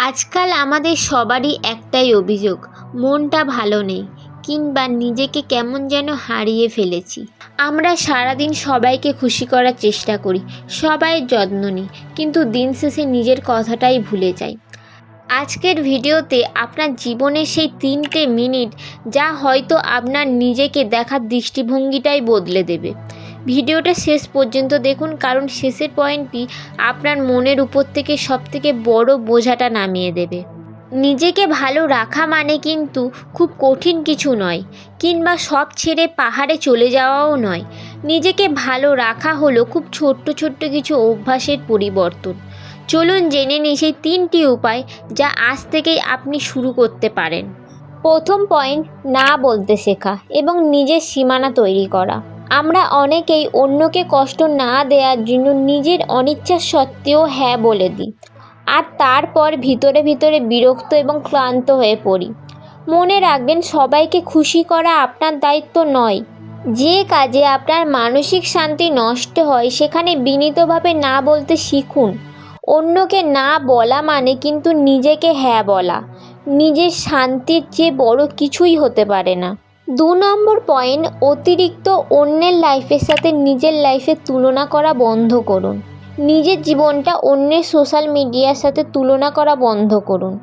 আজকাল আমাদের সবারই একটাই অভিযোগ, মনটা ভালো নেই কিংবা নিজেকে কেমন যেন হারিয়ে ফেলেছি। আমরা সারাদিন সবাইকে খুশি করার চেষ্টা করি, সবাই যত্ন নিই, কিন্তু দিন শেষে নিজের কথাটাই ভুলে যাই। আজকের ভিডিওতে আপনার জীবনের সেই 3টে মিনিট যা হয়তো আপনার নিজেকে দেখার দৃষ্টিভঙ্গিটাই বদলে দেবে। ভিডিওটা শেষ পর্যন্ত দেখুন, কারণ শেষের পয়েন্টটি আপনার মনের উপর থেকে সবথেকে বড় বোঝাটা নামিয়ে দেবে। নিজেকে ভালো রাখা মানে কিন্তু খুব কঠিন কিছু নয়, কিংবা সব ছেড়ে পাহাড়ে চলে যাওয়াও নয়। নিজেকে ভালো রাখা হলো খুব ছোট্ট ছোট্ট কিছু অভ্যাসের পরিবর্তন। চলুন জেনে নিই সেই 3টি উপায় যা আজ থেকেই আপনি শুরু করতে পারেন। প্রথম পয়েন্ট, না বলতে শেখা এবং নিজের সীমানা তৈরি করা। আমরা অনেকেই অন্যকে কষ্ট না দেওয়ার জন্য নিজের অনিচ্ছা সত্ত্বেও হ্যাঁ বলে দিই, আর তারপর ভিতরে ভিতরে বিরক্ত এবং ক্লান্ত হয়ে পড়ি। মনে রাখবেন, সবাইকে খুশি করা আপনার দায়িত্ব নয়। যে কাজে আপনার মানসিক শান্তি নষ্ট হয় সেখানে বিনীতভাবে না বলতে শিখুন। অন্যকে না বলা মানে কিন্তু নিজেকে হ্যাঁ বলা। নিজের শান্তির চেয়ে বড় কিছুই হতে পারে না। 2 নম্বর পয়েন্ট, অতিরিক্ত অন্যের লাইফের সাথে নিজের লাইফের তুলনা করা বন্ধ করুন। নিজের জীবনটা অন্যের সোশ্যাল মিডিয়ার সাথে তুলনা করা বন্ধ করুন।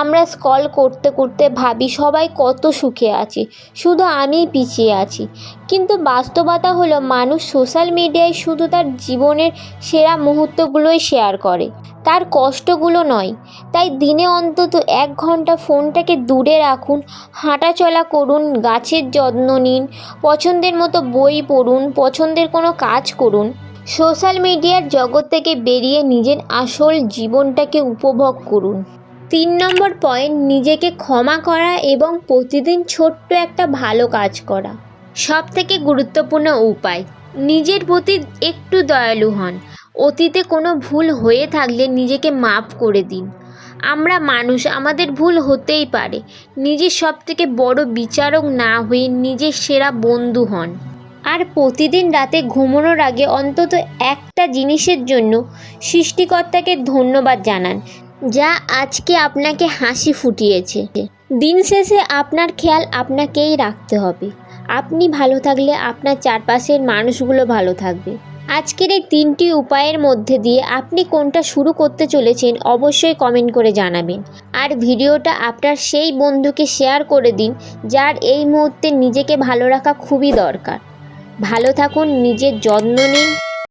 আমরা স্ক্রল করতে করতে ভাবি সবাই কত সুখে আছে, শুধু আমিই পিছিয়ে আছি। কিন্তু বাস্তবতা হলো, মানুষ সোশ্যাল মিডিয়ায় শুধু তার জীবনের সেরা মুহূর্তগুলোই শেয়ার করে, তার কষ্টগুলো নয়। তাই দিনে অন্তত 1 ঘন্টা ফোনটাকে দূরে রাখুন, হাঁটাচলা করুন, গাছের যত্ন নিন, পছন্দের মতো বই পড়ুন, পছন্দের কোনো কাজ করুন। সোশ্যাল মিডিয়ার জগৎ থেকে বেরিয়ে নিজের আসল জীবনটাকে উপভোগ করুন। 3 নম্বর পয়েন্ট, নিজেকে ক্ষমা করা এবং প্রতিদিন ছোট্ট একটা ভালো কাজ করা। সবথেকে গুরুত্বপূর্ণ উপায়, নিজের প্রতি একটু দয়ালু হন। অতীতে কোনো ভুল হয়ে থাকলে নিজেকে মাফ করে দিন। আমরা মানুষ, আমাদের ভুল হতেই পারে। নিজের সবথেকে বড় বিচারক না হয়ে নিজের সেরা বন্ধু হন। আর প্রতিদিন রাতে ঘুমানোর আগে অন্তত একটা জিনিসের জন্য সৃষ্টিকর্তাকে ধন্যবাদ জানান, যা আজকে আপনাকে হাসি ফুটিয়েছে। দিন শেষে আপনার খেয়াল আপনাকেই রাখতে হবে। আপনি ভালো থাকলে আপনার চারপাশের মানুষগুলো ভালো থাকবে। আজকের এই 3টি উপায়ের মধ্যে দিয়ে আপনি কোনটা শুরু করতে চলেছেন অবশ্যই কমেন্ট করে জানাবেন। আর ভিডিওটা আপনার সেই বন্ধুকে শেয়ার করে দিন যার এই মুহূর্তে নিজেকে ভালো রাখা খুবই দরকার। ভালো থাকুন, নিজের যত্ন নিন।